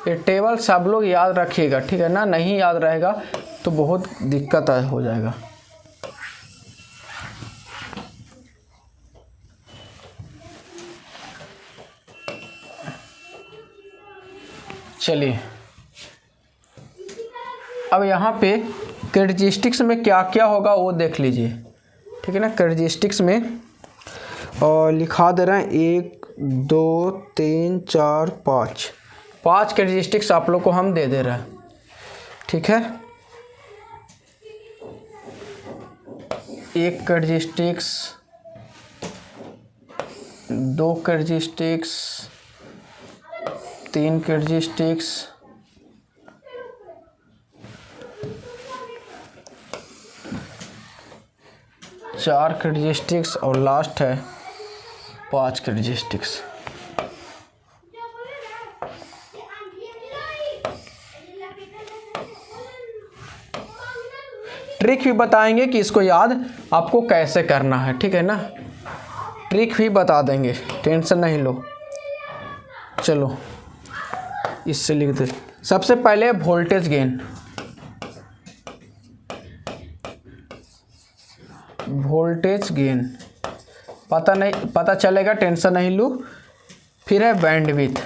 Speaker 1: ये टेबल सब लोग याद रखिएगा, ठीक है ना। नहीं याद रहेगा तो बहुत दिक्कत हो जाएगा। चलिए अब यहाँ पे कैरेक्टरिस्टिक्स में क्या क्या होगा वो देख लीजिए, ठीक है ना। कैरेक्टरिस्टिक्स में और लिखा दे रहे हैं 1 2 3 4 5 कैरेक्टरिस्टिक्स आप लोग को हम दे रहे हैं, ठीक है। एक कैरेक्टरिस्टिक्स, 2 कैरेक्टरिस्टिक्स, 3 कैरेक्टरिस्टिक्स, 4 कैरेक्टरिस्टिक्स और लास्ट है 5 कैरेक्टरिस्टिक्स। ट्रिक भी बताएंगे कि इसको याद आपको कैसे करना है, ठीक है ना। ट्रिक भी बता देंगे, टेंशन नहीं लो। चलो इससे लिख दे। सबसे पहले वोल्टेज गेन, वोल्टेज गेन पता चलेगा, टेंशन नहीं लो। फिर है बैंडविड्थ,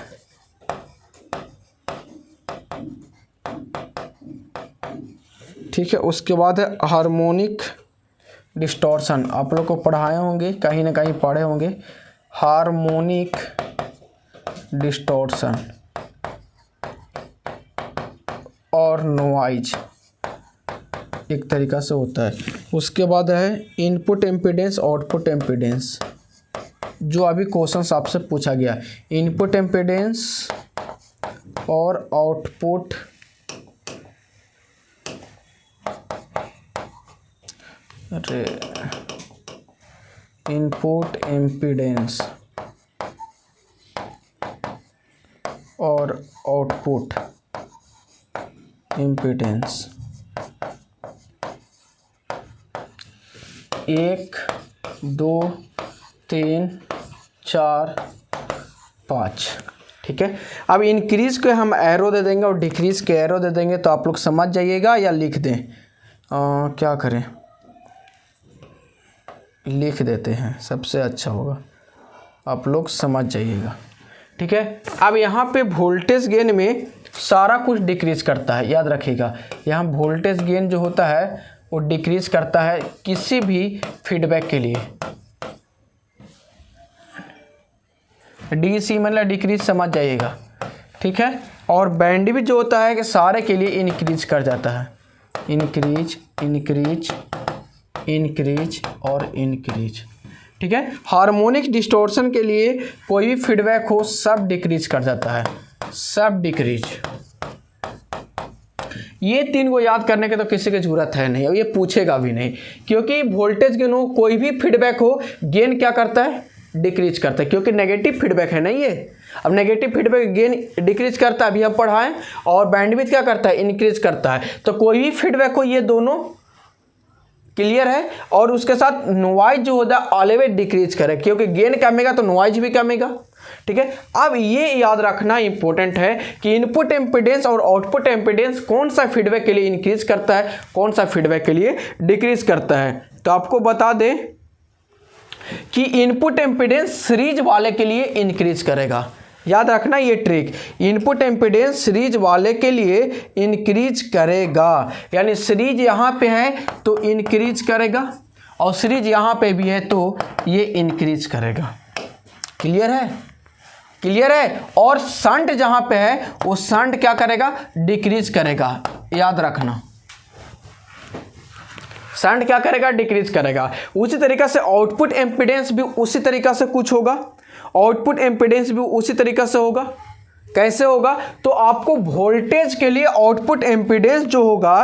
Speaker 1: ठीक है। उसके बाद है हार्मोनिक डिस्टॉर्शन, आप लोग को पढ़ाए होंगे, कहीं ना कहीं पढ़े होंगे, हार्मोनिक डिस्टॉर्शन और नॉइज एक तरीका से होता है। उसके बाद है इनपुट एम्पीडेंस, आउटपुट एम्पीडेंस, जो अभी क्वेश्चन आपसे पूछा गया, इनपुट एम्पीडेंस और आउटपुट इनपुट एम्पीडेंस और आउटपुट इम्पीडेंस। 1 2 3 4 5, ठीक है। अब इंक्रीज के हम एरो दे देंगे और डिक्रीज के एरो दे देंगे, तो आप लोग समझ जाइएगा या लिख दें? क्या करें, लिख देते हैं, सबसे अच्छा होगा, आप लोग समझ जाइएगा। ठीक है। अब यहाँ पे वोल्टेज गेन में सारा कुछ डिक्रीज करता है, याद रखिएगा। यहाँ वोल्टेज गेन जो होता है वो डिक्रीज करता है किसी भी फीडबैक के लिए। डीसी मतलब डिक्रीज, समझ जाइएगा। ठीक है। और बैंडविड्थ जो होता है कि सारे के लिए इंक्रीज कर जाता है, इंक्रीज इंक्रीज इंक्रीज और इंक्रीज। ठीक है। हार्मोनिक डिस्टॉर्शन के लिए कोई भी फीडबैक हो सब डिक्रीज कर जाता है, सब डिक्रीज। ये 3 को याद करने की तो किसी की जरूरत है नहीं और ये पूछेगा भी नहीं, क्योंकि वोल्टेज गेन हो, कोई भी फीडबैक हो, गेन क्या करता है, डिक्रीज करता है, क्योंकि नेगेटिव फीडबैक है ना ये। अब नेगेटिव फीडबैक गेन डिक्रीज करता है, अभी हम पढ़ाएं, और बैंडविड्थ क्या करता है, इंक्रीज करता है। तो कोई भी फीडबैक हो, ये दोनों क्लियर है। और उसके साथ नॉइज जो होता है ऑलवेज डिक्रीज करे, क्योंकि गेन कमेगा तो नॉइज भी कमेगा। ठीक है। अब ये याद रखना इंपॉर्टेंट है कि इनपुट एम्पीडेंस और आउटपुट एम्पीडेंस कौन सा फीडबैक के लिए इंक्रीज करता है, कौन सा फीडबैक के लिए डिक्रीज करता है। तो आपको बता दें कि इनपुट एम्पीडेंस सीरीज वाले के लिए इंक्रीज करेगा, याद रखना ये ट्रिक। इनपुट एम्पीडेंस सीरीज वाले के लिए इंक्रीज करेगा, यानी सीरीज यहाँ पे है तो इंक्रीज करेगा, और सीरीज यहाँ पे भी है तो ये इंक्रीज करेगा। क्लियर है, क्लियर है। और शंट जहाँ पे है वो शंट क्या करेगा, डिक्रीज करेगा, याद रखना। शंट क्या करेगा, डिक्रीज करेगा। उसी तरीका से आउटपुट एम्पीडेंस भी उसी तरीका से कुछ होगा, आउटपुट एम्पीडेंस भी उसी तरीका से होगा। कैसे होगा, तो आपको वोल्टेज के लिए आउटपुट एम्पीडेंस जो होगा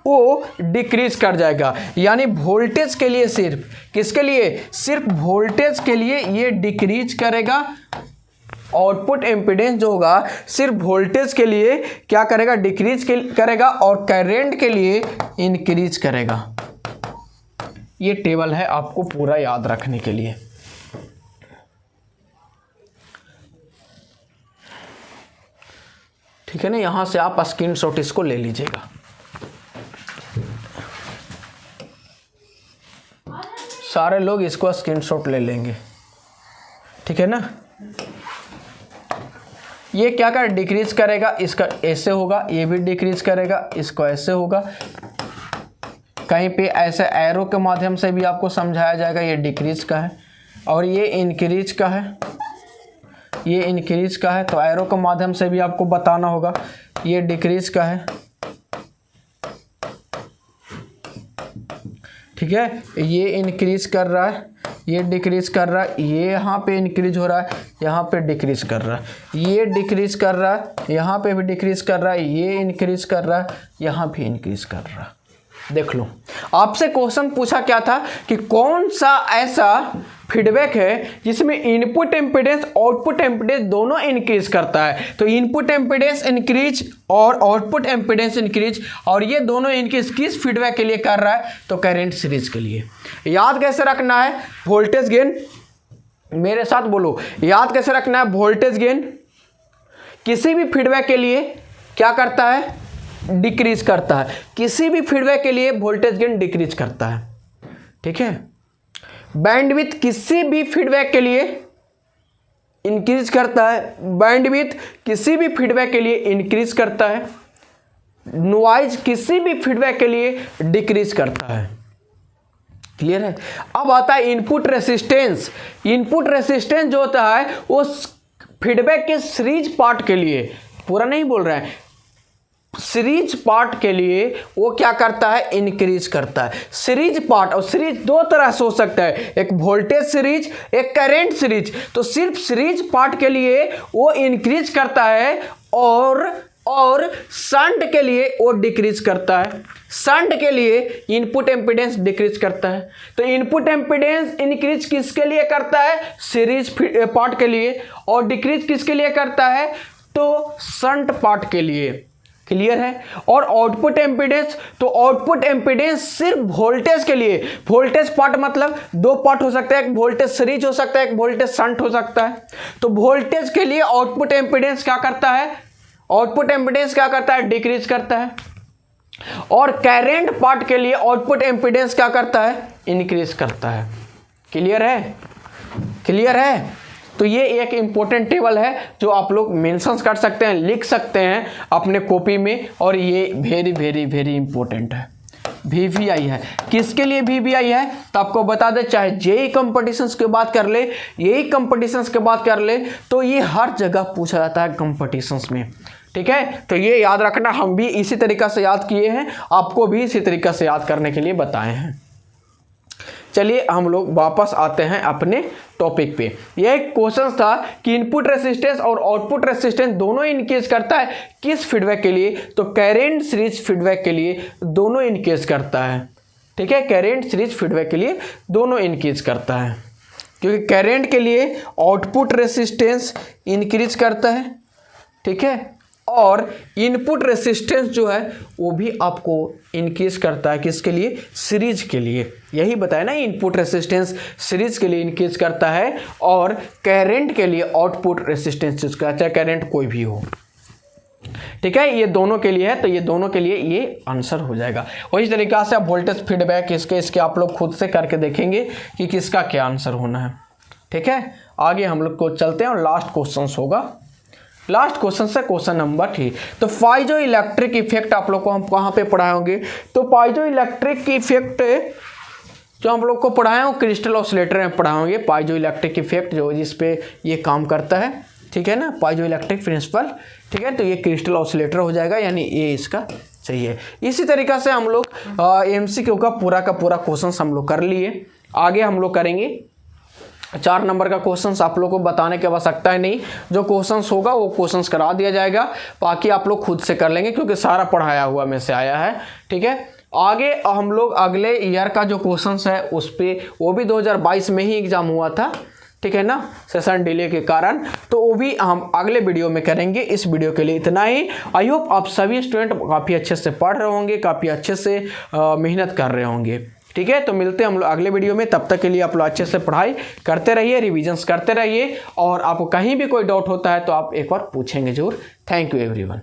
Speaker 1: वो डिक्रीज कर जाएगा, यानी वोल्टेज के लिए सिर्फ, किसके लिए, सिर्फ वोल्टेज के लिए ये डिक्रीज करेगा। आउटपुट एम्पीडेंस जो होगा सिर्फ वोल्टेज के लिए क्या करेगा, डिक्रीज करेगा, और करंट के लिए इंक्रीज करेगा। ये टेबल है आपको पूरा याद रखने के लिए। ठीक है ना, यहां से आप स्क्रीनशॉट इसको ले लीजिएगा। सारे लोग इसको स्क्रीनशॉट ले लेंगे। ठीक है ना। ये क्या कर डिक्रीज करेगा, इसका ऐसे होगा, ये भी डिक्रीज करेगा, इसको ऐसे होगा। कहीं पे ऐसे एरो के माध्यम से भी आपको समझाया जाएगा, ये डिक्रीज का है और ये इंक्रीज का है, ये इंक्रीज का है, तो एरो के माध्यम से भी आपको बताना होगा ये डिक्रीज का है। ठीक है। ये इंक्रीज कर रहा है, ये डिक्रीज कर रहा है, ये यहाँ पे इंक्रीज हो रहा है, यहाँ पे डिक्रीज कर रहा है, ये डिक्रीज कर रहा है, यहाँ पे भी डिक्रीज कर रहा है, ये इंक्रीज कर रहा है, यहाँ भी इंक्रीज कर रहा है। देख लो, आपसे क्वेश्चन पूछा क्या था कि कौन सा ऐसा फीडबैक है जिसमें इनपुट एम्पीडेंस आउटपुट एम्पीडेंस दोनों इंक्रीज करता है। तो इनपुट एम्पीडेंस इंक्रीज और आउटपुट एम्पीडेंस इंक्रीज, और ये दोनों इंक्रीज किस फीडबैक के लिए कर रहा है, तो करंट सीरीज के लिए। याद कैसे रखना है, वोल्टेज गेन, मेरे साथ बोलो, याद कैसे रखना है, वोल्टेज गेन किसी भी फीडबैक के लिए क्या करता है, डिक्रीज करता है। किसी भी फीडबैक के लिए वोल्टेज गेन डिक्रीज करता है। ठीक है। बैंडविड्थ किसी भी फीडबैक के लिए इंक्रीज करता है, बैंडविड्थ किसी भी फीडबैक के लिए इंक्रीज करता है, नॉइज किसी भी फीडबैक के लिए डिक्रीज करता है। क्लियर है। अब आता है इनपुट रेसिस्टेंस। इनपुट रेसिस्टेंस जो होता है वो फीडबैक के सीरीज पार्ट के लिए, पूरा नहीं बोल रहे हैं, सीरीज पार्ट के लिए वो क्या करता है, इंक्रीज करता है। सीरीज पार्ट, और सीरीज दो तरह से हो सकता है, एक वोल्टेज सीरीज, एक करंट सीरीज। तो सिर्फ सीरीज पार्ट के लिए वो इंक्रीज करता है और शंट के लिए वो डिक्रीज करता है। शंट के लिए इनपुट एम्पीडेंस डिक्रीज करता है। तो इनपुट एम्पीडेंस इंक्रीज किसके लिए करता है, सीरीज पार्ट के लिए, और डिक्रीज किसके लिए करता है, तो शंट पार्ट के लिए। क्लियर है। और आउटपुट एम्पीडेंस, तो आउटपुट एम्पीडेंस सिर्फ वोल्टेज के लिए, वोल्टेज पार्ट मतलब दो पार्ट हो सकता है, एक वोल्टेज सीरीज हो सकता है, एक वोल्टेज शंट हो सकता है। तो वोल्टेज के लिए आउटपुट एम्पीडेंस क्या करता है, आउटपुट एम्पीडेंस क्या करता है, डिक्रीज करता है। और करंट पार्ट के लिए आउटपुट एम्पीडेंस क्या करता है, इंक्रीज करता है। क्लियर है, क्लियर है। तो ये एक इंपॉर्टेंट टेबल है जो आप लोग मेंशन कर सकते हैं, लिख सकते हैं अपने कॉपी में, और ये वेरी वेरी वेरी इंपॉर्टेंट है। VVI है, किसके लिए VVI है तो आपको बता दें, चाहे जेई कंपटीशंस की बात कर ले, यही कंपटीशंस की बात कर ले, तो ये हर जगह पूछा जाता है कंपटीशंस में। ठीक है, तो ये याद रखना, हम भी इसी तरीका से याद किए हैं, आपको भी इसी तरीका से याद करने के लिए बताए हैं। चलिए हम लोग वापस आते हैं अपने टॉपिक पे। यह एक क्वेश्चन था कि इनपुट रेसिस्टेंस और आउटपुट रेसिस्टेंस दोनों इंक्रीज करता है किस फीडबैक के लिए, तो करंट सीरीज फीडबैक के लिए दोनों इंक्रीज करता है। ठीक है, करंट सीरीज फीडबैक के लिए दोनों इंक्रीज करता है, क्योंकि करंट के लिए आउटपुट रेसिस्टेंस इंक्रीज करता है। ठीक है, और इनपुट रेसिस्टेंस जो है वो भी आपको इंक्रीज करता है, किसके लिए, सीरीज के लिए। यही बताया ना, इनपुट रेसिस्टेंस सीरीज के लिए इंक्रीज करता है, और करंट के लिए आउटपुट रेसिस्टेंस का, चाहे करंट कोई भी हो। ठीक है, ये दोनों के लिए है, तो ये दोनों के लिए ये आंसर हो जाएगा। वही तरीका से आप वोल्टेज फीडबैक इसके आप लोग खुद से करके देखेंगे कि किसका क्या आंसर होना है। ठीक है, आगे हम लोग को चलते हैं और लास्ट क्वेश्चन होगा। लास्ट क्वेश्चन से क्वेश्चन नंबर 3। तो पाइजो इलेक्ट्रिक इफेक्ट आप लोग को हम कहाँ पे पढ़ाए होंगे, तो पाइजो इलेक्ट्रिक इफेक्ट जो हम लोग को पढ़ाए हो क्रिस्टल ऑसिलेटर में पढ़ाए होंगे। पाइजो इलेक्ट्रिक इफेक्ट जो जिस पे ये काम करता है, ठीक है ना, पाइजो इलेक्ट्रिक प्रिंसिपल। ठीक है, तो ये क्रिस्टल ऑसिलेटर हो जाएगा, यानी ये इसका चाहिए। इसी तरीका से हम लोग MCQ का पूरा क्वेश्चन हम लोग कर लिए। आगे हम लोग करेंगे 4 नंबर का क्वेश्चंस, आप लोग को बताने की आवश्यकता है नहीं, जो क्वेश्चंस होगा वो क्वेश्चंस करा दिया जाएगा, बाकी आप लोग खुद से कर लेंगे क्योंकि सारा पढ़ाया हुआ में से आया है। ठीक है, आगे हम लोग अगले ईयर का जो क्वेश्चंस है उस पर, वो भी 2022 में ही एग्जाम हुआ था। ठीक है ना, सेशन डिले के कारण, तो वो भी हम अगले वीडियो में करेंगे। इस वीडियो के लिए इतना ही। आई होप आप सभी स्टूडेंट काफ़ी अच्छे से पढ़ रहे होंगे, काफ़ी अच्छे से मेहनत कर रहे होंगे। ठीक है, तो मिलते हैं हम लोग अगले वीडियो में। तब तक के लिए आप लोग अच्छे से पढ़ाई करते रहिए, रिविजन्स करते रहिए, और आपको कहीं भी कोई डाउट होता है तो आप एक बार पूछेंगे जरूर। Thank you everyone.